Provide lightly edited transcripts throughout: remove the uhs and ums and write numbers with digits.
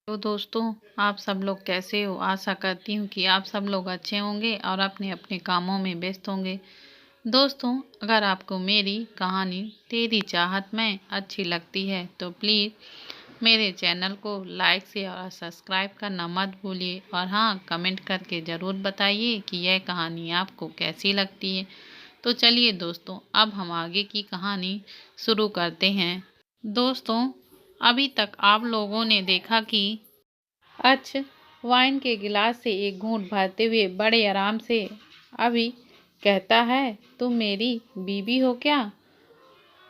तो दोस्तों, आप सब लोग कैसे हो? आशा करती हूँ कि आप सब लोग अच्छे होंगे और अपने अपने कामों में व्यस्त होंगे। दोस्तों, अगर आपको मेरी कहानी तेरी चाहत में अच्छी लगती है तो प्लीज़ मेरे चैनल को लाइक शेयर और सब्सक्राइब करना मत भूलिए। और हाँ, कमेंट करके ज़रूर बताइए कि यह कहानी आपको कैसी लगती है। तो चलिए दोस्तों, अब हम आगे की कहानी शुरू करते हैं। दोस्तों, अभी तक आप लोगों ने देखा कि अच्छ वाइन के गिलास से एक घूंट भरते हुए बड़े आराम से अभी कहता है, तुम मेरी बीवी हो क्या,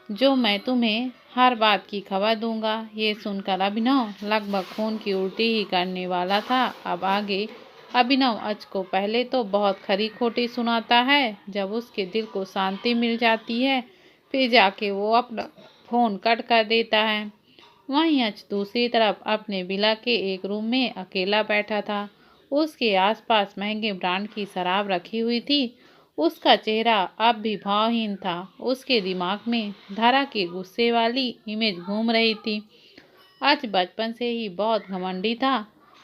जो मैं तुम्हें हर बात की खबर दूंगा। ये सुनकर अभिनव लगभग खून की उल्टी ही करने वाला था। अब आगे अभिनव अच्छ को पहले तो बहुत खरी खोटी सुनाता है, जब उसके दिल को शांति मिल जाती है फिर जाके वो अपना फोन कट कर देता है। वहीं अच दूसरी तरफ अपने विला के एक रूम में अकेला बैठा था। उसके आसपास महंगे ब्रांड की शराब रखी हुई थी। उसका चेहरा अब भी भावहीन था। उसके दिमाग में धरा की गुस्से वाली इमेज घूम रही थी। आज बचपन से ही बहुत घमंडी था।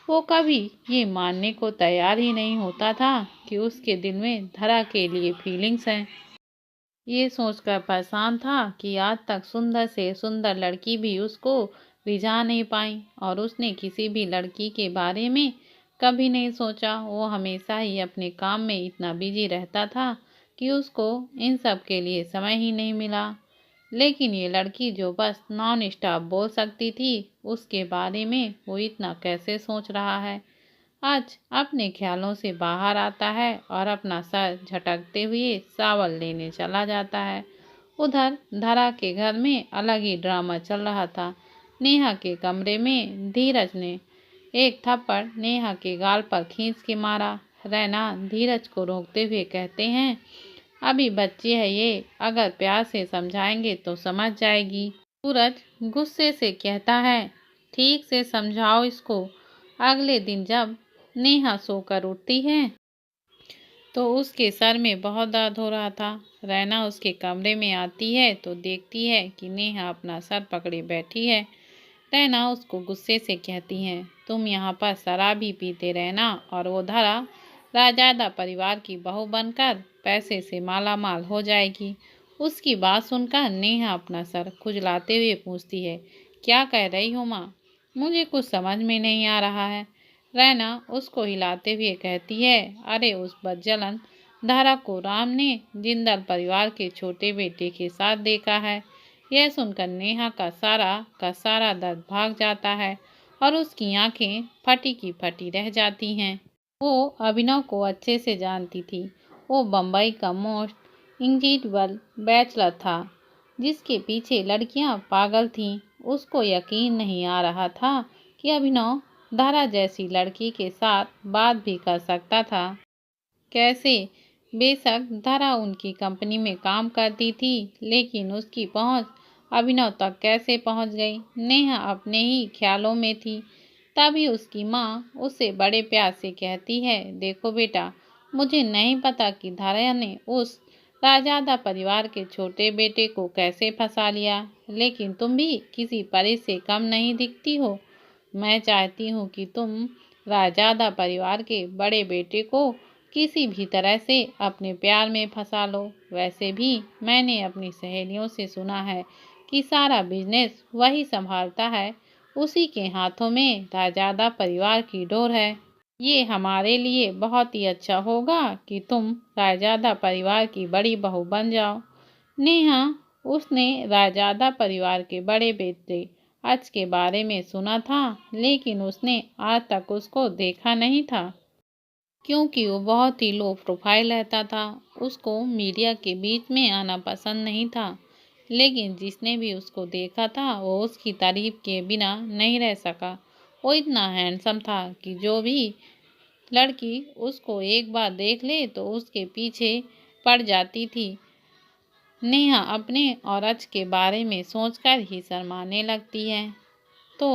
वो कभी ये मानने को तैयार ही नहीं होता था कि उसके दिल में धरा के लिए फीलिंग्स हैं। ये सोचकर परेशान था कि आज तक सुंदर से सुंदर लड़की भी उसको रिझा नहीं पाई और उसने किसी भी लड़की के बारे में कभी नहीं सोचा। वो हमेशा ही अपने काम में इतना बिजी रहता था कि उसको इन सब के लिए समय ही नहीं मिला। लेकिन ये लड़की जो बस नॉन स्टॉप बोल सकती थी, उसके बारे में वो इतना कैसे सोच रहा है। आज अपने ख्यालों से बाहर आता है और अपना सर झटकते हुए सावल लेने चला जाता है। उधर धरा के घर में अलग ही ड्रामा चल रहा था। नेहा के कमरे में धीरज ने एक थप्पड़ नेहा के गाल पर खींच के मारा। रैना धीरज को रोकते हुए कहते हैं, अभी बच्ची है ये, अगर प्यार से समझाएंगे तो समझ जाएगी। सूरज गुस्से से कहता है, ठीक से समझाओ इसको। अगले दिन जब नेहा सोकर उठती है तो उसके सर में बहुत दर्द हो रहा था। रैना उसके कमरे में आती है तो देखती है कि नेहा अपना सर पकड़े बैठी है। रैना उसको गुस्से से कहती है, तुम यहाँ पर शराब ही पीते रहना और वो धरा राजादा परिवार की बहू बनकर पैसे से माला माल हो जाएगी। उसकी बात सुनकर नेहा अपना सर खुजलाते हुए पूछती है, क्या कह रही हो माँ? मुझे कुछ समझ में नहीं आ रहा है। रैना उसको हिलाते हुए कहती है, अरे उस बदजलन धारा को राम ने जिंदल परिवार के छोटे बेटे के साथ देखा है। यह सुनकर नेहा का सारा दर्द भाग जाता है और उसकी आंखें फटी की फटी रह जाती हैं। वो अभिनव को अच्छे से जानती थी। वो बम्बई का मोस्ट इंजिनियरिंग बैचलर था, जिसके पीछे लड़कियां पागल थीं। उसको यकीन नहीं आ रहा था कि अभिनव धारा जैसी लड़की के साथ बात भी कर सकता था। कैसे? बेशक धारा उनकी कंपनी में काम करती थी, लेकिन उसकी पहुंच अभिनव तक कैसे पहुंच गई? नेहा अपने ही ख्यालों में थी। तभी उसकी माँ उसे बड़े प्यार से कहती है, देखो बेटा, मुझे नहीं पता कि धारा ने उस राजादा परिवार के छोटे बेटे को कैसे फंसा लिया, लेकिन तुम भी किसी परी से कम नहीं दिखती हो। मैं चाहती हूँ कि तुम राजादा परिवार के बड़े बेटे को किसी भी तरह से अपने प्यार में फंसा लो। वैसे भी मैंने अपनी सहेलियों से सुना है कि सारा बिजनेस वही संभालता है, उसी के हाथों में राजादा परिवार की डोर है। ये हमारे लिए बहुत ही अच्छा होगा कि तुम राजादा परिवार की बड़ी बहू बन जाओ। नेहा उसने राजादा परिवार के बड़े बेटे आज के बारे में सुना था, लेकिन उसने आज तक उसको देखा नहीं था, क्योंकि वो बहुत ही लो प्रोफाइल रहता था। उसको मीडिया के बीच में आना पसंद नहीं था। लेकिन जिसने भी उसको देखा था वो उसकी तारीफ के बिना नहीं रह सका। वो इतना हैंडसम था कि जो भी लड़की उसको एक बार देख ले तो उसके पीछे पड़ जाती थी। नेहा अपने और अच के बारे में सोचकर ही शर्माने लगती है तो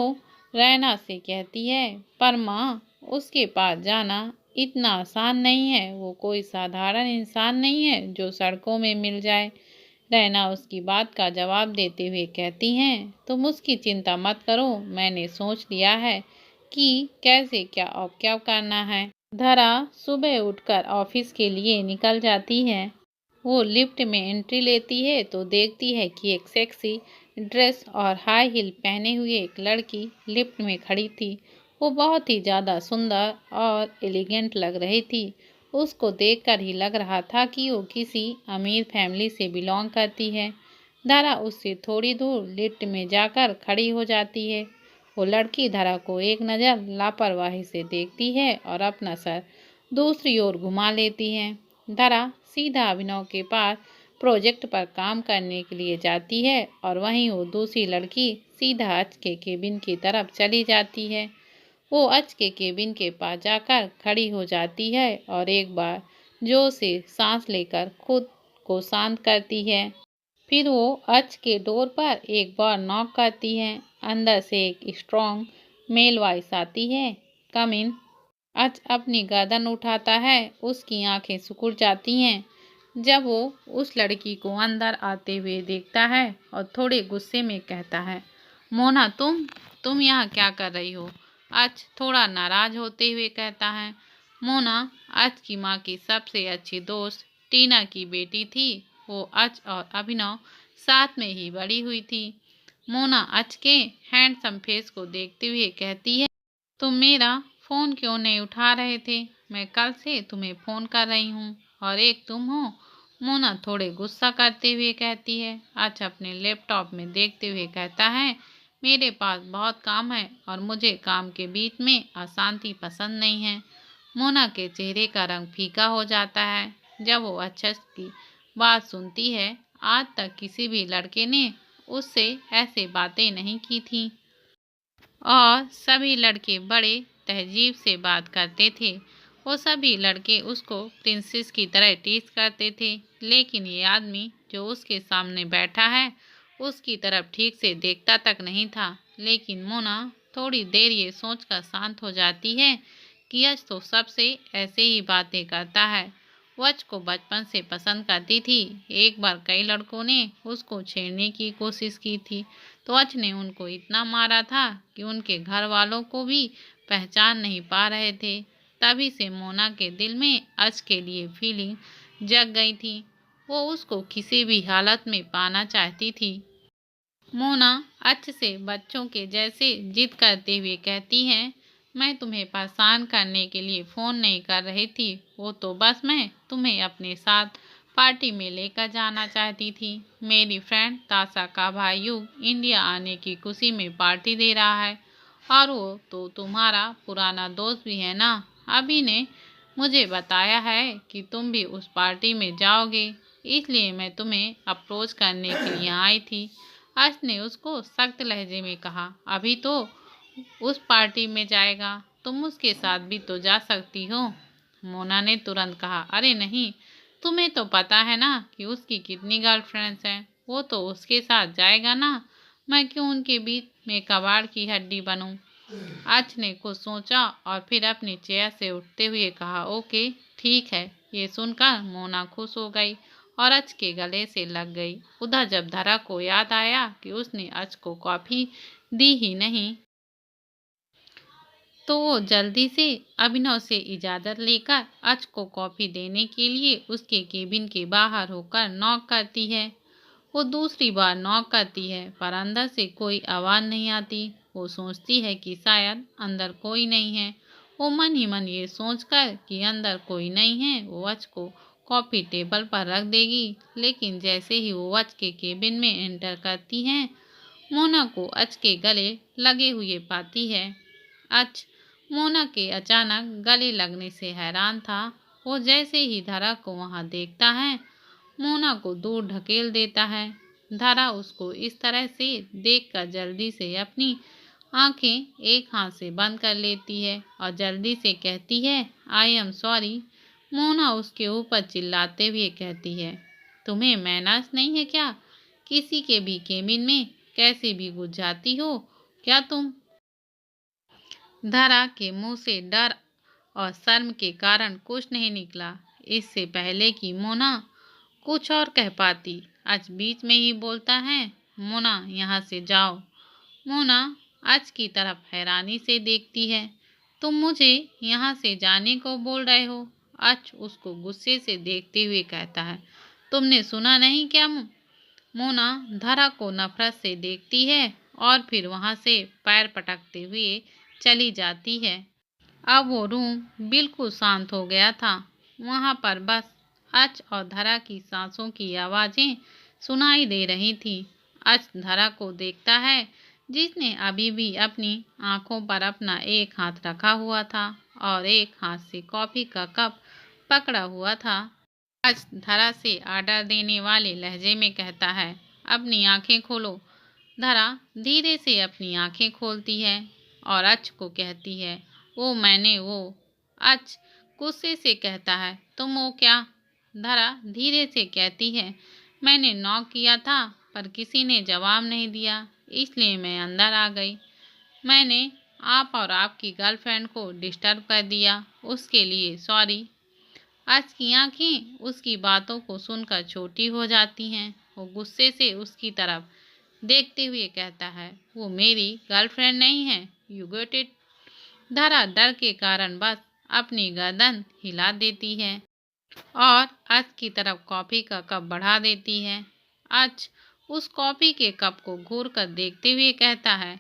रैना से कहती है, पर माँ, उसके पास जाना इतना आसान नहीं है। वो कोई साधारण इंसान नहीं है जो सड़कों में मिल जाए। रैना उसकी बात का जवाब देते हुए कहती हैं, तुम उसकी चिंता मत करो। मैंने सोच लिया है कि कैसे क्या ऑब्जर्व करना है। धरा सुबह उठकर ऑफिस के लिए निकल जाती है। वो लिफ्ट में एंट्री लेती है तो देखती है कि एक सेक्सी ड्रेस और हाई हील पहने हुए एक लड़की लिफ्ट में खड़ी थी। वो बहुत ही ज़्यादा सुंदर और एलिगेंट लग रही थी। उसको देखकर ही लग रहा था कि वो किसी अमीर फैमिली से बिलोंग करती है। धरा उससे थोड़ी दूर लिफ्ट में जाकर खड़ी हो जाती है। वो लड़की धरा को एक नज़र लापरवाही से देखती है और अपना सर दूसरी ओर घुमा लेती है। धरा सीधा अभिनव के पास प्रोजेक्ट पर काम करने के लिए जाती है और वहीं वो दूसरी लड़की सीधा अच के केबिन की तरफ चली जाती है। वो अच के केबिन के पास जाकर खड़ी हो जाती है और एक बार जोर से सांस लेकर खुद को शांत करती है। फिर वो अच के डोर पर एक बार नॉक करती है। अंदर से एक स्ट्रॉन्ग मेल वॉइस आती है, कम इन। अच अपनी गर्दन उठाता है, उसकी आंखें सिकुड़ जाती हैं जब वो उस लड़की को अंदर आते हुए देखता है और थोड़े गुस्से में कहता है, मोना तुम यहाँ क्या कर रही हो? अच थोड़ा नाराज होते हुए कहता है। मोना अच की माँ की सबसे अच्छी दोस्त टीना की बेटी थी। वो अच और अभिनव साथ में ही बड़ी हुई थी। मोना अच के हैंडसम फेस को देखते हुए कहती है, तुम मेरा फ़ोन क्यों नहीं उठा रहे थे? मैं कल से तुम्हें फ़ोन कर रही हूँ और एक तुम हो। मोना थोड़े गुस्सा करते हुए कहती है। अच अपने लैपटॉप में देखते हुए कहता है, मेरे पास बहुत काम है और मुझे काम के बीच में अशांति पसंद नहीं है। मोना के चेहरे का रंग फीका हो जाता है जब वो अच की बात सुनती है। आज तक किसी भी लड़के ने उससे ऐसे बातें नहीं की थी और सभी लड़के बड़े तहजीब से बात करते थे। वो सभी लड़के उसको प्रिंसेस की तरह टीज करते थे, लेकिन ये आदमी जो उसके सामने बैठा है उसकी तरफ ठीक से देखता तक नहीं था। लेकिन मोना थोड़ी देर ये सोचकर शांत हो जाती है कि यश तो सबसे ऐसे ही बातें करता है। वो अच को बचपन से पसंद करती थी। एक बार कई लड़कों ने उसको छेड़ने की कोशिश की थी तो अच ने उनको इतना मारा था कि उनके घर वालों को भी पहचान नहीं पा रहे थे। तभी से मोना के दिल में अच के लिए फीलिंग जग गई थी। वो उसको किसी भी हालत में पाना चाहती थी। मोना अच से बच्चों के जैसे जिद करते हुए कहती है, मैं तुम्हें परेशान करने के लिए फ़ोन नहीं कर रही थी, वो तो बस मैं तुम्हें अपने साथ पार्टी में लेकर जाना चाहती थी। मेरी फ्रेंड ताशा का भाई युग इंडिया आने की खुशी में पार्टी दे रहा है और वो तो तुम्हारा पुराना दोस्त भी है ना। अभी ने मुझे बताया है कि तुम भी उस पार्टी में जाओगे, इसलिए मैं तुम्हें अप्रोच करने के लिए आई थी। अच ने उसको सख्त लहजे में कहा, अभी तो उस पार्टी में जाएगा, तुम उसके साथ भी तो जा सकती हो। मोना ने तुरंत कहा, अरे नहीं, तुम्हें तो पता है ना कि उसकी कितनी गर्लफ्रेंड्स हैं, वो तो उसके साथ जाएगा ना, मैं क्यों उनके बीच में कबाड़ की हड्डी बनूं। अच ने कुछ सोचा और फिर अपनी चेयर से उठते हुए कहा, ओके ठीक है। ये सुनकर मोना खुश हो गई और अच के गले से लग गई। उधर जब धरा को याद आया कि उसने अच को कॉफी दी ही नहीं, तो वो जल्दी से अभिनव से इजाज़त लेकर अच को कॉफी देने के लिए उसके केबिन के बाहर होकर नॉक करती है। वो दूसरी बार नॉक करती है पर अंदर से कोई आवाज़ नहीं आती। वो सोचती है कि शायद अंदर कोई नहीं है। वो मन ही मन ये सोचकर कि अंदर कोई नहीं है वो अच को कॉफ़ी टेबल पर रख देगी। लेकिन जैसे ही वो अच के केबिन में एंटर करती है, मोना को अच के गले लगे हुए पाती है। अच मोना के अचानक गले लगने से हैरान था। वो जैसे ही धरा को वहाँ देखता है, मोना को दूर ढकेल देता है। धरा उसको इस तरह से देखकर जल्दी से अपनी आंखें एक हाथ से बंद कर लेती है और जल्दी से कहती है, आई एम सॉरी। मोना उसके ऊपर चिल्लाते हुए कहती है, तुम्हें मैनर्स नहीं है क्या? किसी के भी केबिन में कैसे भी घुस जाती हो क्या तुम? धरा के मुंह से डर और शर्म के कारण कुछ नहीं निकला। इससे पहले कि मोना कुछ और कह पाती, आज बीच में ही बोलता है, मोना यहाँ से जाओ। मोना अच की तरफ हैरानी से देखती है। तुम मुझे यहाँ से जाने को बोल रहे हो? अच उसको गुस्से से देखते हुए कहता है। तुमने सुना नहीं क्या? मोना धरा को नफरत से देखती है और फिर वहां से पैर पटकते हुए चली जाती है। अब वो रूम बिल्कुल शांत हो गया था। वहां पर बस अच और धरा की सांसों की आवाजें सुनाई दे रही थी। अच धरा को देखता है, जिसने अभी भी अपनी आंखों पर अपना एक हाथ रखा हुआ था और एक हाथ से कॉफी का कप पकड़ा हुआ था। अच धरा से ऑर्डर देने वाले लहजे में कहता है, अपनी आंखें खोलो। धरा धीरे से अपनी आंखें खोलती है और अच को कहती है, वो मैंने वो। अच गुस्से से कहता है, तुम वो क्या? धरा धीरे से कहती है, मैंने नॉक किया था पर किसी ने जवाब नहीं दिया, इसलिए मैं अंदर आ गई। मैंने आप और आपकी गर्लफ्रेंड को डिस्टर्ब कर दिया, उसके लिए सॉरी। आज की आंखें उसकी बातों को सुनकर छोटी हो जाती हैं। वो गुस्से से उसकी तरफ देखते हुए कहता है, वो मेरी गर्लफ्रेंड नहीं है, यू गेट इट। धरा डर के कारण बस अपनी गर्दन हिला देती है और आज की तरफ कॉफी का कप बढ़ा देती है। आज उस कॉफी के कप को घूर कर देखते हुए कहता है,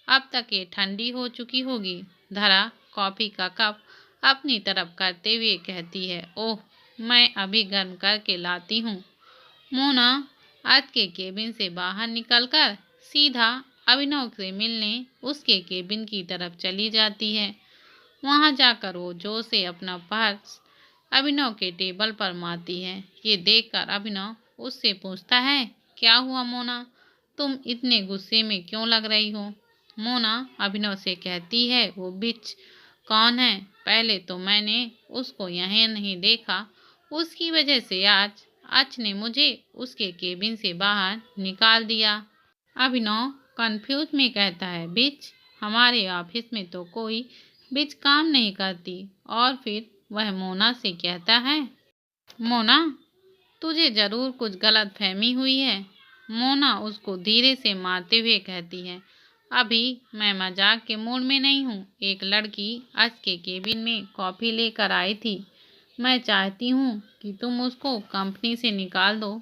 अब तक ये ठंडी हो चुकी होगी। धरा कॉफी का कप अपनी तरफ करते हुए कहती है, ओह मैं अभी गर्म करके लाती हूँ। मोना आज के केबिन से बाहर निकलकर सीधा अभिनव से मिलने उसके केबिन की तरफ चली जाती है। वहां जाकर वो जोर से अपना पर्स अभिनव के टेबल पर मारती है। ये देखकर अभिनव उससे पूछता है, क्या हुआ मोना, तुम इतने गुस्से में क्यों लग रही हो? मोना अभिनव से कहती है, वो बिच कौन है? पहले तो मैंने उसको यहाँ नहीं देखा, उसकी वजह से आज अच ने मुझे उसके केबिन से बाहर निकाल दिया। अभिनव कंफ्यूज में कहता है, बिच? हमारे ऑफिस में तो कोई बिच काम नहीं करती। और फिर वह मोना से कहता है, मोना तुझे जरूर कुछ गलत फहमी हुई है। मोना उसको धीरे से मारते हुए कहती है, अभी मैं मजाक के मूड में नहीं हूँ। एक लड़की आज के केबिन में कॉफी लेकर आई थी, मैं चाहती हूँ कि तुम उसको कंपनी से निकाल दो।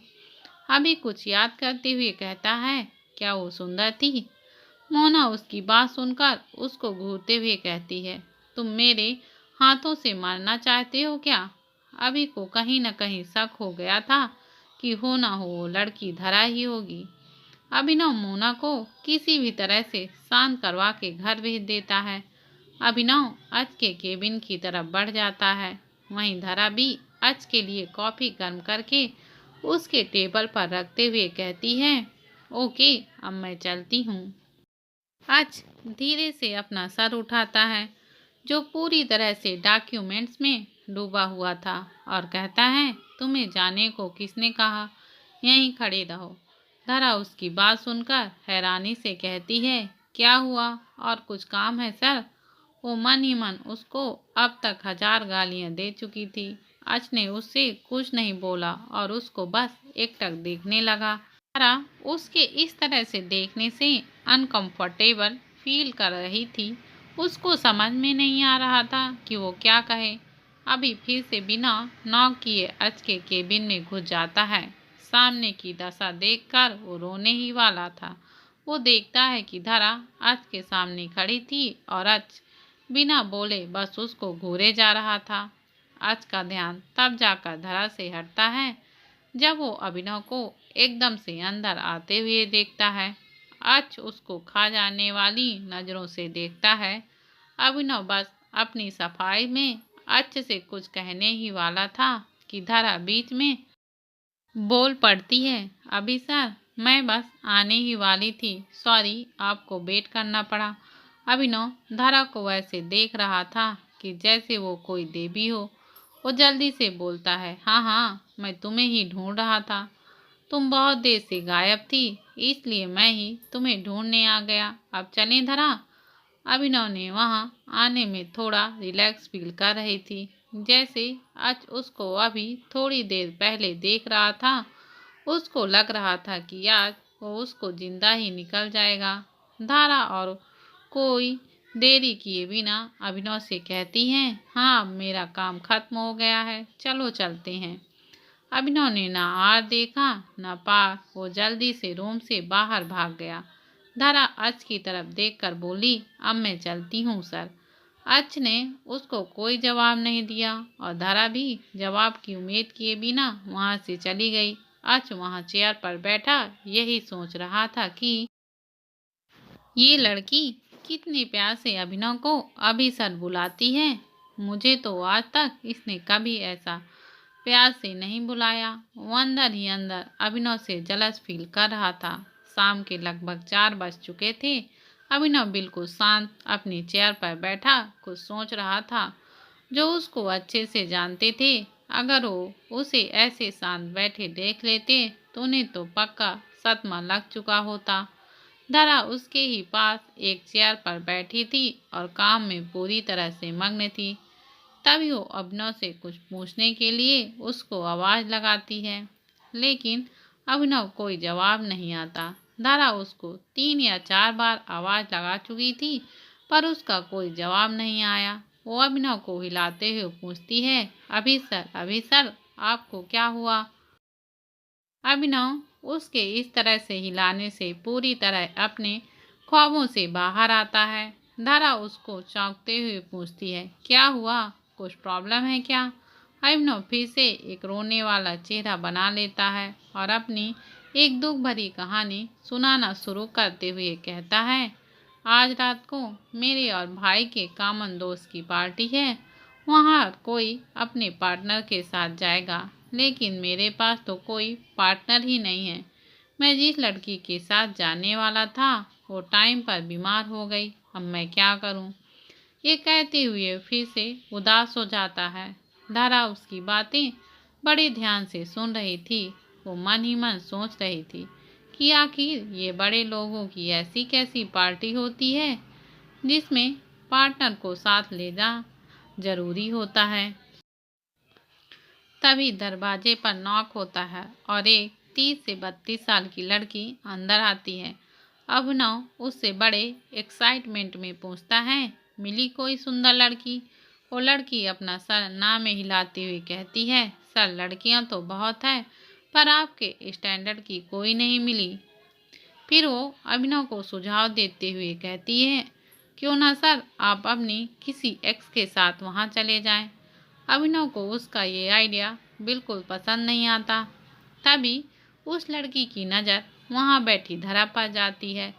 अभी कुछ याद करते हुए कहता है, क्या वो सुंदर थी? मोना उसकी बात सुनकर उसको घूरते हुए कहती है, तुम मेरे हाथों से मारना चाहते हो क्या? अभी को कहीं न कहीं शक हो गया था कि हो ना हो वो लड़की धरा ही होगी। अभिनव मोना को किसी भी तरह से शांत करवा के घर भेज देता है। अभिनव अच के केबिन की तरफ बढ़ जाता है। वहीं धरा भी अच के लिए कॉफी गर्म करके उसके टेबल पर रखते हुए कहती है, ओके अब मैं चलती हूँ। अच धीरे से अपना सर उठाता है, जो पूरी तरह से डॉक्यूमेंट्स में डूबा हुआ था, और कहता है, तुम्हें जाने को किसने कहा? यहीं खड़े रहो। धरा उसकी बात सुनकर हैरानी से कहती है, क्या हुआ, और कुछ काम है सर? वो मन ही मन उसको अब तक 1000 गालियां दे चुकी थी। अच ने उससे कुछ नहीं बोला और उसको बस एकटक देखने लगा। धरा उसके इस तरह से देखने से अनकंफर्टेबल फील कर रही थी। उसको समझ में नहीं आ रहा था कि वो क्या कहे। अभी फिर से बिना नॉक किए अच के केबिन में घुस जाता है। सामने की दशा देखकर वो रोने ही वाला था। वो देखता है कि धरा अच के सामने खड़ी थी और अच बिना बोले बस उसको घूरे जा रहा था। अच का ध्यान तब जाकर धरा से हटता है जब वो अभिनव को एकदम से अंदर आते हुए देखता है। अच उसको खा जाने वाली नजरों से देखता है। अभिनव बस अपनी सफाई में अच से कुछ कहने ही वाला था कि धरा बीच में बोल पड़ती है, अभी सर मैं बस आने ही वाली थी, सॉरी आपको वेट करना पड़ा। अभिनव धरा को ऐसे देख रहा था कि जैसे वो कोई देवी हो। वो जल्दी से बोलता है, हाँ हाँ मैं तुम्हें ही ढूंढ रहा था, तुम बहुत देर से गायब थी, इसलिए मैं ही तुम्हें ढूंढने आ गया। अब चलें धरा? अभिनव ने वहां आने में थोड़ा रिलैक्स फील कर रही थी, जैसे आज उसको अभी थोड़ी देर पहले देख रहा था। उसको लग रहा था कि आज वो उसको जिंदा ही निकल जाएगा। धारा और कोई देरी किए बिना अभिनव से कहती हैं, हाँ अब मेरा काम खत्म हो गया है, चलो चलते हैं। अभिनव ने ना आर देखा न पार, वो जल्दी से रूम से बाहर भाग गया। धरा अच की तरफ देखकर बोली, अब मैं चलती हूँ सर। अच ने उसको कोई जवाब नहीं दिया और धरा भी जवाब की उम्मीद किए बिना वहां से चली गई। अच वहां चेयर पर बैठा यही सोच रहा था कि ये लड़की कितने प्यार से अभिनव को अभी सर बुलाती है। मुझे तो आज तक इसने कभी ऐसा प्यार से नहीं बुलाया। वो अंदर ही अंदर अभिनव से जलस फील कर रहा था। शाम के लगभग 4 बज चुके थे। अभिनव बिल्कुल शांत अपनी चेयर पर बैठा कुछ सोच रहा था। जो उसको अच्छे से जानते थे, अगर वो उसे ऐसे शांत बैठे देख लेते तो उन्हें तो पक्का सदमा लग चुका होता। धरा उसके ही पास एक चेयर पर बैठी थी और काम में पूरी तरह से मग्न थी। तभी वो अभिनव से कुछ पूछने के लिए उसको आवाज लगाती है, लेकिन अभिनव कोई जवाब नहीं आता। धरा उसको 3 या 4 बार आवाज लगा चुकी थी पर उसका कोई जवाब नहीं आया। वो अभिनव को हिलाते हुए पूछती है, अभी सर आपको क्या हुआ? अभिनव उसके इस तरह से हिलाने से पूरी तरह अपने ख्वाबों से बाहर आता है। धरा उसको चौंकते हुए पूछती है, क्या हुआ, कुछ प्रॉब्लम है क्या? अभिनव फिर से एक रोने वाला चेहरा बना लेता है और अपनी एक दुख भरी कहानी सुनाना शुरू करते हुए कहता है, आज रात को मेरे और भाई के कॉमन दोस्त की पार्टी है। वहाँ कोई अपने पार्टनर के साथ जाएगा, लेकिन मेरे पास तो कोई पार्टनर ही नहीं है। मैं जिस लड़की के साथ जाने वाला था वो टाइम पर बीमार हो गई, अब मैं क्या करूं? ये कहते हुए फिर से उदास हो जाता है। धरा उसकी बातें बड़े ध्यान से सुन रही थी। वो मन ही मन सोच रही थी कि आखिर ये बड़े लोगों की ऐसी कैसी पार्टी होती है जिसमें पार्टनर को साथ ले जाना जरूरी होता है। तभी दरवाजे पर नॉक होता है और एक 30 से 32 साल की लड़की अंदर आती है। अभिनव उससे बड़े एक्साइटमेंट में पूछता है, मिली कोई सुंदर लड़की? वो लड़की अपना सर ना में हिलाती हुई कहती है, सर लड़कियां तो बहुत है पर आपके स्टैंडर्ड की कोई नहीं मिली। फिर वो अभिनव को सुझाव देते हुए कहती है, क्यों ना सर आप अपनी किसी एक्स के साथ वहां चले जाएं। अभिनव को उसका ये आइडिया बिल्कुल पसंद नहीं आता। तभी उस लड़की की नज़र वहां बैठी धरा पर जाती है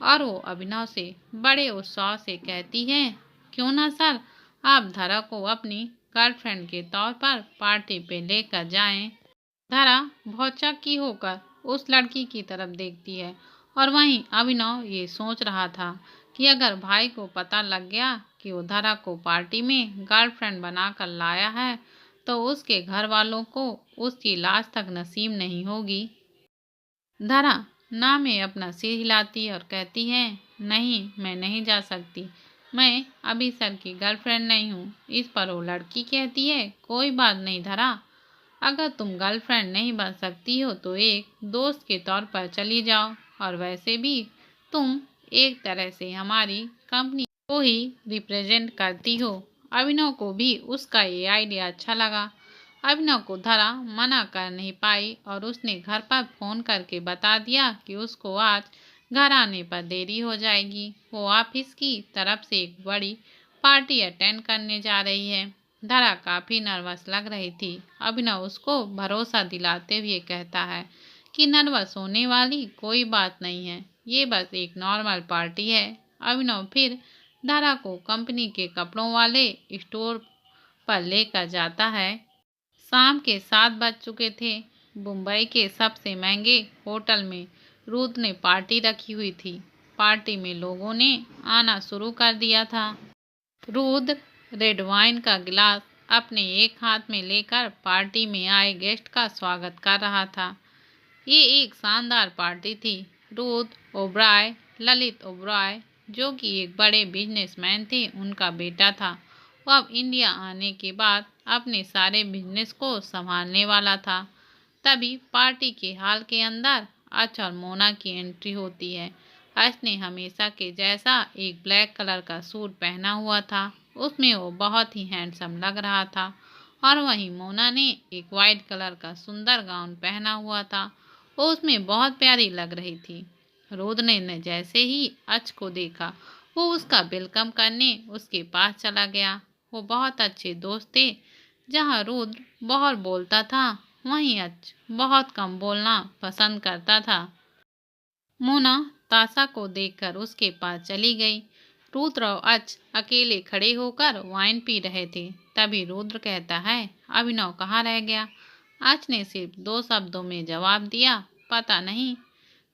और वो अभिनव से बड़े उत्साह से कहती है, क्यों ना सर आप धरा को अपनी गर्लफ्रेंड के तौर पर पार्टी पे लेकर जाएं। धरा बहुत चक्की होकर उस लड़की की तरफ देखती है और वहीं अभिनव ये सोच रहा था कि अगर भाई को पता लग गया कि वो धरा को पार्टी में गर्लफ्रेंड बनाकर लाया है तो उसके घर वालों को उसकी लाश तक नसीब नहीं होगी। धरा ना में अपना सिर हिलाती और कहती है, नहीं मैं नहीं जा सकती, मैं अभी सर की गर्लफ्रेंड नहीं हूँ। इस पर वो लड़की कहती है, कोई बात नहीं धरा, अगर तुम गर्लफ्रेंड नहीं बन सकती हो तो एक दोस्त के तौर पर चली जाओ, और वैसे भी तुम एक तरह से हमारी कंपनी को ही रिप्रेजेंट करती हो। अभिनव को भी उसका ये आइडिया अच्छा लगा। अभिनव को धरा मना कर नहीं पाई और उसने घर पर फोन करके बता दिया कि उसको आज घर आने पर देरी हो जाएगी। वो ऑफिस की तरफ से एक बड़ी पार्टी अटेंड करने जा रही है। धरा काफी नर्वस लग रही थी। अभिनव उसको भरोसा दिलाते हुए कहता है कि नर्वस होने वाली कोई बात नहीं है, ये बस एक नॉर्मल पार्टी है। अभिनव फिर धरा को कंपनी के कपड़ों वाले स्टोर पर लेकर जाता है। शाम के 7 बज चुके थे। मुंबई के सबसे महंगे होटल में रुद्र ने पार्टी रखी हुई थी। पार्टी में लोगों ने आना शुरू कर दिया था। रुद्र रेड वाइन का गिलास अपने एक हाथ में लेकर पार्टी में आए गेस्ट का स्वागत कर रहा था। ये एक शानदार पार्टी थी। रुद्र ओबराय, ललित ओबराय, जो कि एक बड़े बिजनेसमैन थे, उनका बेटा था। वो अब इंडिया आने के बाद अपने सारे बिजनेस को संभालने वाला था। तभी पार्टी के हॉल के अंदर अच और मोना की एंट्री होती है। अर्श ने हमेशा के जैसा एक ब्लैक कलर का सूट पहना हुआ था, उसमें वो बहुत ही हैंडसम लग रहा था। और वहीं मोना ने एक वाइट कलर का सुंदर गाउन पहना हुआ था, वो उसमें बहुत प्यारी लग रही थी। रुद्र ने जैसे ही अर्श को देखा, वो उसका वेलकम करने उसके पास चला गया। वो बहुत अच्छे दोस्त थे। जहाँ रुद्र बहुत बोलता था, वहीं अर्श बहुत कम बोलना पसंद करता था। मोना ताशा को देखकर उसके पास चली गई। रुद्र और अर्श अकेले खड़े होकर वाइन पी रहे थे। तभी रुद्र कहता है, अभिनव कहाँ रह गया? अर्श ने सिर्फ 2 शब्दों में जवाब दिया, पता नहीं।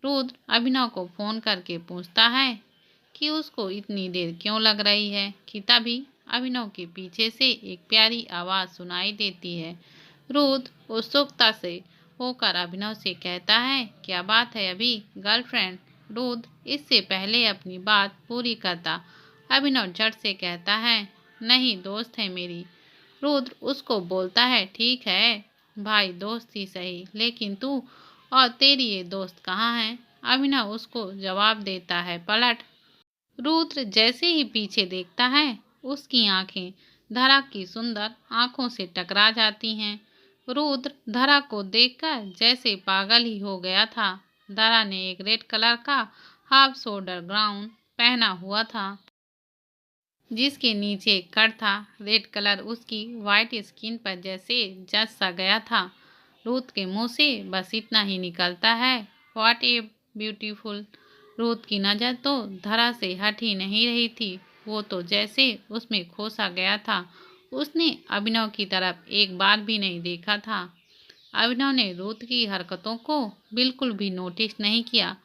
रुद्र अभिनव को फोन करके पूछता है कि उसको इतनी देर क्यों लग रही है कि तभी अभिनव के पीछे से एक प्यारी आवाज सुनाई देती है। रुद्र उत्सुकता से होकर अभिनव से कहता है, क्या बात है अभी गर्लफ्रेंड? रुद्र इससे पहले अपनी बात पूरी करता, अभिनव झट से कहता है, नहीं दोस्त है मेरी। रुद्र उसको बोलता है, ठीक है भाई दोस्त ही सही, लेकिन तू और तेरी ये दोस्त कहाँ है? अभिनव उसको जवाब देता है, पलट। रुद्र जैसे ही पीछे देखता है, उसकी आंखें धरा की सुंदर आंखों से टकरा जाती हैं। रुद्र धरा को देखकर जैसे पागल ही हो गया था। धरा ने एक रेड कलर का हाफ शोल्डर गाउन पहना हुआ था, जिसके नीचे कट था। रेड कलर उसकी वाइट स्किन पर जैसे जच सा गया था। रुद्र के मुंह से बस इतना ही निकलता है, व्हाट ए ब्यूटीफुल। रुद्र की नज़र तो धरा से हट ही नहीं रही थी, वो तो जैसे उसमें खो सा गया था। उसने अभिनव की तरफ एक बार भी नहीं देखा था। अभिनव ने रुद्र की हरकतों को बिल्कुल भी नोटिस नहीं किया,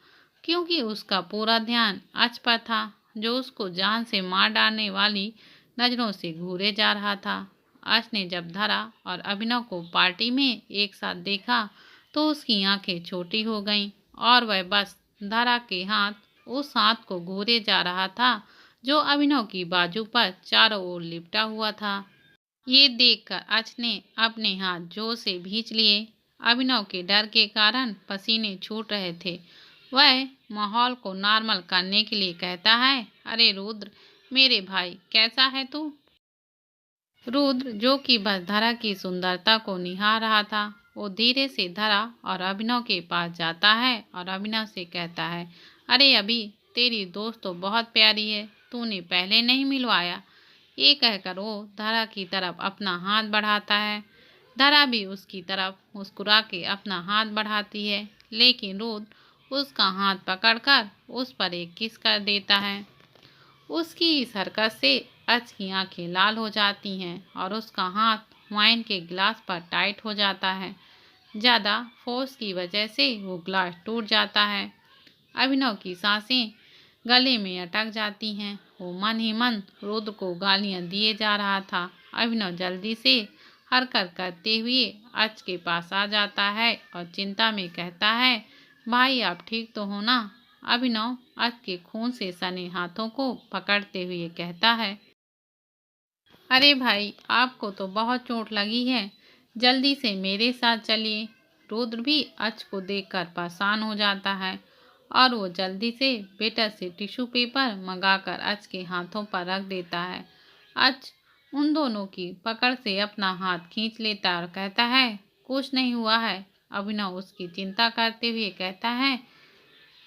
क्योंकि उसका पूरा ध्यान अर्श पर था, जो उसको जान से मार डालने वाली नज़रों से घूरे जा रहा था। अर्श ने जब धरा और अभिनव को पार्टी में एक साथ देखा, तो उसकी आंखें छोटी हो गईं और वह बस धरा के उस हाथ को घूरे जा रहा था, जो अभिनव की बाजू पर चारों ओर लिपटा हुआ था। ये देखकर अर्श ने अपने हाथ जोर से भींच लिए। अभिनव के डर के कारण पसीने छूट रहे थे। वह माहौल को नॉर्मल करने के लिए कहता है, अरे रुद्र मेरे भाई कैसा है तू? रुद्र जो कि बस धरा की सुंदरता को निहार रहा था, वो धीरे से धरा और अभिनव के पास जाता है और अभिनव से कहता है, अरे अभी तेरी दोस्त तो बहुत प्यारी है, तूने पहले नहीं मिलवाया? ये कहकर वो धरा की तरफ अपना हाथ बढ़ाता है। धरा भी उसकी तरफ मुस्कुरा के अपना हाथ बढ़ाती है, लेकिन रुद्र उसका हाथ पकड़कर उस पर एक किस कर देता है। उसकी इस हरकत से अर्श की आंखें लाल हो जाती हैं और उसका हाथ वाइन के गिलास पर टाइट हो जाता है। ज़्यादा फोर्स की वजह से वो गिलास टूट जाता है। अभिनव की सांसें गले में अटक जाती हैं। वो मन ही मन रुद्र को गालियां दिए जा रहा था। अभिनव जल्दी से हरकत करते हुए अर्श के पास आ जाता है और चिंता में कहता है, भाई आप ठीक तो हो ना? अभिनव अर्श के खून से सने हाथों को पकड़ते हुए कहता है, अरे भाई आपको तो बहुत चोट लगी है, जल्दी से मेरे साथ चलिए। रुद्र भी अर्श को देखकर परेशान हो जाता है और वो जल्दी से बेटर से टिश्यू पेपर मंगाकर अर्श के हाथों पर रख देता है। अर्श उन दोनों की पकड़ से अपना हाथ खींच लेता है और कहता है, कुछ नहीं हुआ है। अभिनव उसकी चिंता करते हुए कहता है,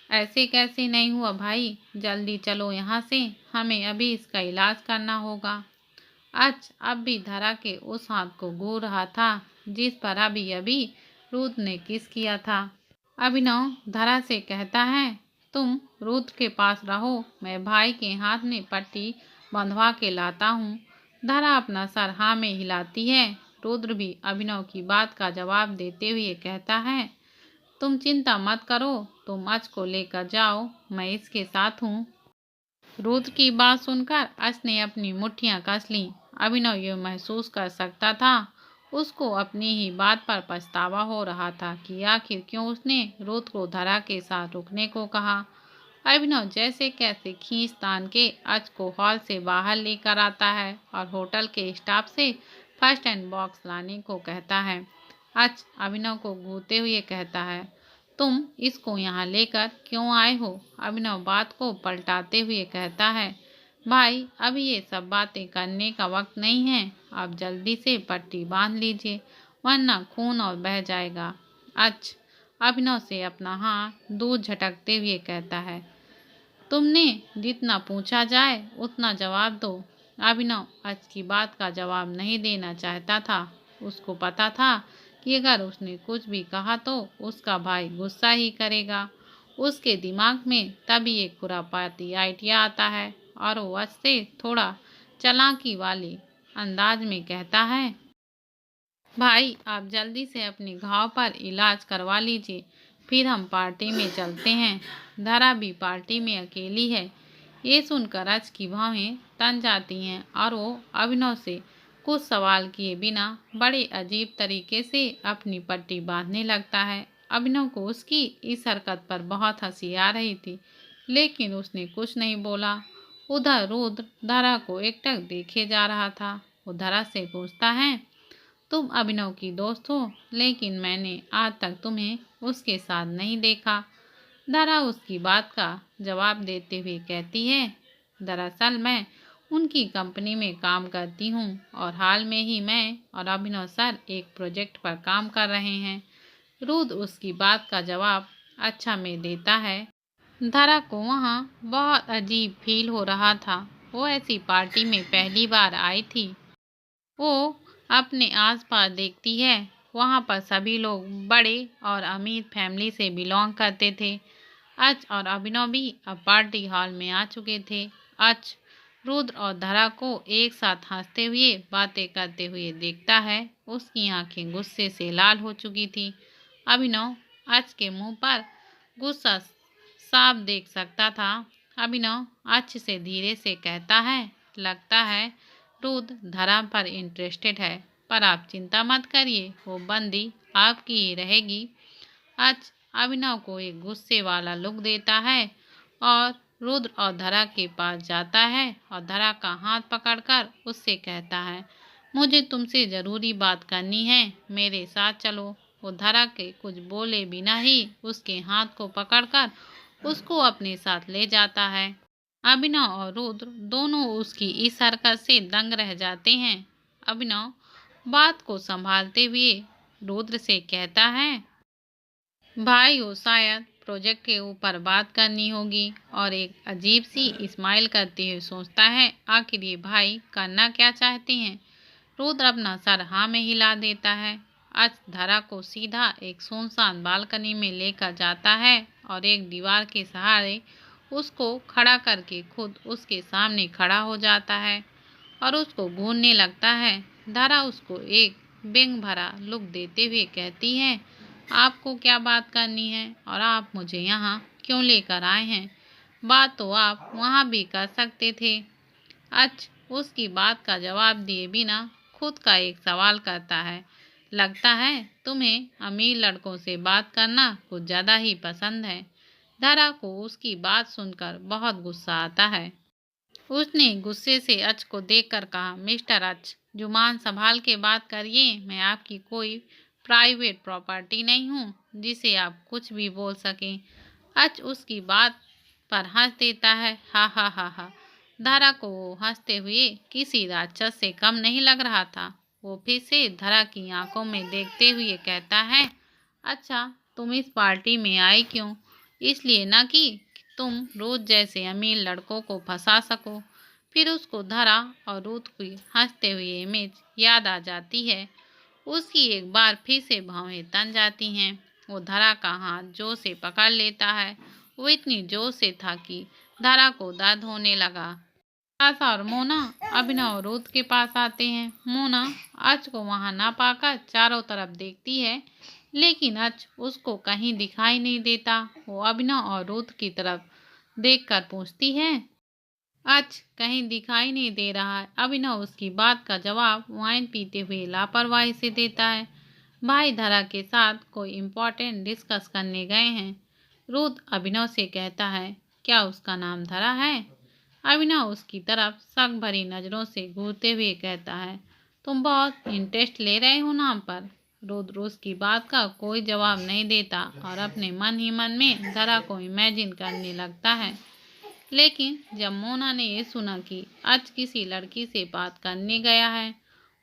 ऐसे कैसे नहीं हुआ भाई, जल्दी चलो यहाँ से, हमें अभी इसका इलाज करना होगा। अर्श अब भी धरा के उस हाथ को घूर रहा था, जिस पर अभी अभी रुद्र ने किस किया था। अभिनव धरा से कहता है, तुम रुद्र के पास रहो, मैं भाई के हाथ में पट्टी बंधवा के लाता हूँ। धरा अपना सर हाँ में हिलाती है। रुद्र भी अभिनव की बात का जवाब देते हुए कहता है, तुम चिंता मत करो, तुम अर्श को लेकर जाओ, मैं इसके साथ हूँ। रुद्र की बात सुनकर अर्श ने अपनी मुट्ठियां कस लीं। अभिनव ये महसूस कर सकता था, उसको अपनी ही बात पर पछतावा हो रहा था कि आखिर क्यों उसने रुद्र को धरा के साथ रुकने को कहा। अभिनव जैसे कैसे खींच तान के अर्श को हॉल से बाहर लेकर आता है और होटल के स्टाफ से फर्स्ट एड बॉक्स लाने को कहता है। अर्श अभिनव को घूरते हुए कहता है, तुम इसको यहाँ लेकर क्यों आए हो? अभिनव बात को पलटाते हुए कहता है, भाई अभी ये सब बातें करने का वक्त नहीं है। आप जल्दी से पट्टी बांध लीजिए वरना खून और बह जाएगा। अच्छा, अभिनव से अपना हाथ दूर झटकते हुए कहता है, तुमने जितना पूछा जाए उतना जवाब दो। अभिनव आज की बात का जवाब नहीं देना चाहता था। उसको पता था कि अगर उसने कुछ भी कहा तो उसका भाई गुस्सा ही करेगा। उसके दिमाग में तभी एक खुरापाती आइडिया आता है और वो आज से थोड़ा चालाकी वाले अंदाज में कहता है, भाई आप जल्दी से अपने घाव पर इलाज करवा लीजिए, फिर हम पार्टी में चलते हैं। धरा भी पार्टी में अकेली है। ये सुनकर अच की भौहें तन जाती हैं और वो अभिनव से कुछ सवाल किए बिना बड़े अजीब तरीके से अपनी पट्टी बांधने लगता है। अभिनव को उसकी इस हरकत पर बहुत हंसी आ रही थी, लेकिन उसने कुछ नहीं बोला। उधर रुद्र धरा को एकटक देखे जा रहा था। वो धरा से पूछता है, तुम अभिनव की दोस्त हो, लेकिन मैंने आज तक तुम्हें उसके साथ नहीं देखा। धरा उसकी बात का जवाब देते हुए कहती है, दरअसल मैं उनकी कंपनी में काम करती हूँ और हाल में ही मैं और अभिनव सर एक प्रोजेक्ट पर काम कर रहे हैं। रुद्र उसकी बात का जवाब अच्छा में देता है। धरा को वहाँ बहुत अजीब फील हो रहा था। वो ऐसी पार्टी में पहली बार आई थी। वो अपने आसपास देखती है, वहाँ पर सभी लोग बड़े और अमीर फैमिली से बिलोंग करते थे। अच और अभिनव भी अब पार्टी हॉल में आ चुके थे। अच रुद्र और धरा को एक साथ हंसते हुए बातें करते हुए देखता है। उसकी आंखें गुस्से से लाल हो चुकी थी। अभिनव अच के मुंह पर गुस्सा साफ देख सकता था। अभिनव अच से धीरे से कहता है, लगता है रुद्र धरा पर इंटरेस्टेड है, पर आप चिंता मत करिए, वो बंदी आपकी ही रहेगी। अच अभिनव को एक गुस्से वाला लुक देता है और रुद्र और धरा के पास जाता है और धरा का हाथ पकड़कर उससे कहता है, मुझे तुमसे ज़रूरी बात करनी है, मेरे साथ चलो। वो धरा के कुछ बोले बिना ही उसके हाथ को पकड़कर उसको अपने साथ ले जाता है। अभिनव और रुद्र दोनों उसकी इस हरकत से दंग रह जाते हैं। अभिनव बात को संभालते हुए रुद्र से कहता है, भाई वो शायद प्रोजेक्ट के ऊपर बात करनी होगी, और एक अजीब सी स्माइल करते हुए सोचता है, आखिर ये भाई करना क्या चाहते हैं। रुद्र अपना सर हाँ में हिला देता है। आज धरा को सीधा एक सुनसान बालकनी में लेकर जाता है और एक दीवार के सहारे उसको खड़ा करके खुद उसके सामने खड़ा हो जाता है और उसको घूरने लगता है। धरा उसको एक व्यंग भरा लुक देते हुए कहती है, आपको क्या बात करनी है और आप मुझे यहाँ क्यों लेकर आए हैं? बात तो आप वहाँ भी कर सकते थे। उसकी बात का जवाब दिए बिना खुद का एक सवाल करता है, लगता है तुम्हें अमीर लड़कों से बात करना कुछ ज़्यादा ही पसंद है। धरा को उसकी बात सुनकर बहुत गुस्सा आता है। उसने गुस्से से अच को देखकर कहा, मिस्टर अच, जुबान संभाल के बात करिए, मैं आपकी कोई प्राइवेट प्रॉपर्टी नहीं हूँ जिसे आप कुछ भी बोल सकें। अच उसकी बात पर हंस देता है, हा हा हा हा। धरा को वो हंसते हुए किसी राक्षस से कम नहीं लग रहा था। वो फिर से धरा की आंखों में देखते हुए कहता है, अच्छा तुम इस पार्टी में आई क्यों? इसलिए ना कि तुम रोज जैसे अमीर लड़कों को फंसा सको। फिर उसको धरा और रुद्र की हंसते हुए इमेज याद आ जाती है। उसकी एक बार फिर से भौहें तन जाती हैं। वो धरा का हाथ जोर से पकड़ लेता है। वो इतनी जोर से था कि धरा को दर्द होने लगा। आशा और मोना अभिनव और रुद्र के पास आते हैं। मोना अच को वहां ना पाकर चारों तरफ देखती है, लेकिन अच उसको कहीं दिखाई नहीं देता। वो अभिनव और रुद्र की तरफ देखकर पूछती है, अच कहीं दिखाई नहीं दे रहा है। अभिनव उसकी बात का जवाब वाइन पीते हुए लापरवाही से देता है, भाई धरा के साथ कोई इम्पोर्टेंट डिस्कस करने गए हैं। रुद्र अभिनव से कहता है, क्या उसका नाम धरा है? अभिनव उसकी तरफ शक भरी नजरों से घूरते हुए कहता है, तुम बहुत इंटरेस्ट ले रहे हो नाम पर। रुद्र उसकी बात का कोई जवाब नहीं देता और अपने मन ही मन में धरा को इमेजिन करने लगता है। लेकिन जब मोना ने ये सुना कि आज किसी लड़की से बात करने गया है,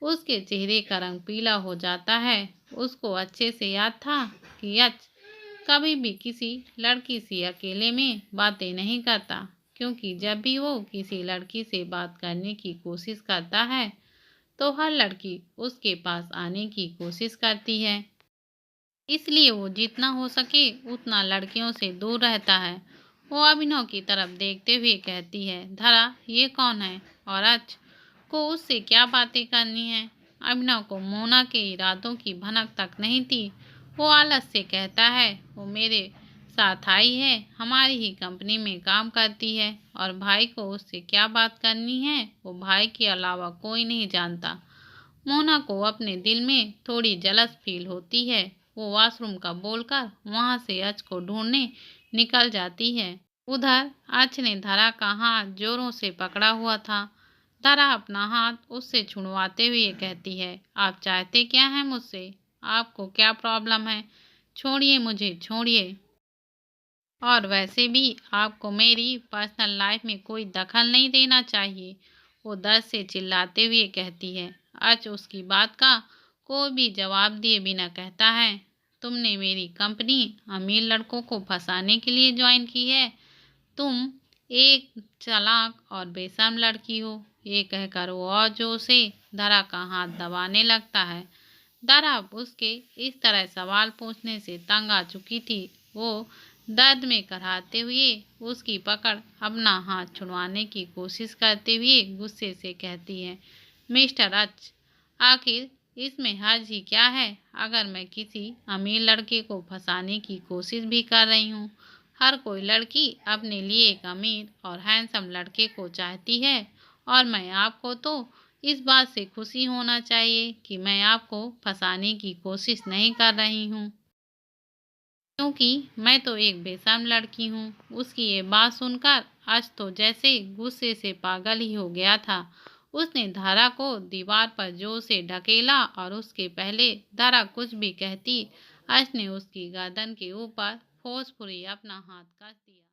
उसके चेहरे का रंग पीला हो जाता है। उसको अच्छे से याद था कि आज कभी भी किसी लड़की से अकेले में बातें नहीं करता, क्योंकि जब भी वो किसी लड़की से बात करने की कोशिश करता है तो हर लड़की उसके पास आने की कोशिश करती है। इसलिए वो जितना हो सके उतना लड़कियों से दूर रहता है। वो अभिनव की तरफ देखते हुए कहती है, धरा ये कौन है और आज को उससे क्या बातें करनी है। अभिनव को मोना के इरादों की भनक तक नहीं थी। वो आलस से कहता है, वो मेरे साथ आई है, हमारी ही कंपनी में काम करती है और भाई को उससे क्या बात करनी है वो भाई के अलावा कोई नहीं जानता। मोना को अपने दिल में थोड़ी जलस फील होती है। वो वॉशरूम का बोलकर वहां से अच को ढूंढने निकल जाती है। उधर अच ने धरा का हाथ जोरों से पकड़ा हुआ था। धरा अपना हाथ उससे छुड़वाते हुए कहती है, आप चाहते क्या हैं मुझसे? आपको क्या प्रॉब्लम है? छोड़िए मुझे, छोड़िए। और वैसे भी आपको मेरी पर्सनल लाइफ में कोई दखल नहीं देना चाहिए, वो दर्द से चिल्लाते हुए कहती है। आज उसकी बात का कोई भी जवाब दिए बिना कहता है, तुमने मेरी कंपनी अमीर लड़कों को फंसाने के लिए ज्वाइन की है। तुम एक चालाक और बेशर्म लड़की हो। ये कहकर वो और जोर से धरा का हाथ दबाने लगता है। धरा उसके इस तरह सवाल पूछने से तंग आ चुकी थी। वो दर्द में कराहते हुए उसकी पकड़ अपना हाथ छुड़वाने की कोशिश करते हुए गुस्से से कहती है, मिस्टर अच, आखिर इसमें हर्ज ही क्या है अगर मैं किसी अमीर लड़के को फंसाने की कोशिश भी कर रही हूँ। हर कोई लड़की अपने लिए एक अमीर और हैंडसम लड़के को चाहती है और मैं आपको तो इस बात से खुशी होना चाहिए कि मैं आपको फंसाने की कोशिश नहीं कर रही हूँ, क्योंकि मैं तो एक बेशर्म लड़की हूँ। उसकी ये बात सुनकर आज तो जैसे गुस्से से पागल ही हो गया था। उसने धारा को दीवार पर जोर से ढकेला और उसके पहले धारा कुछ भी कहती, आज ने उसकी गर्दन के ऊपर फोर्सफुली अपना हाथ कस दिया।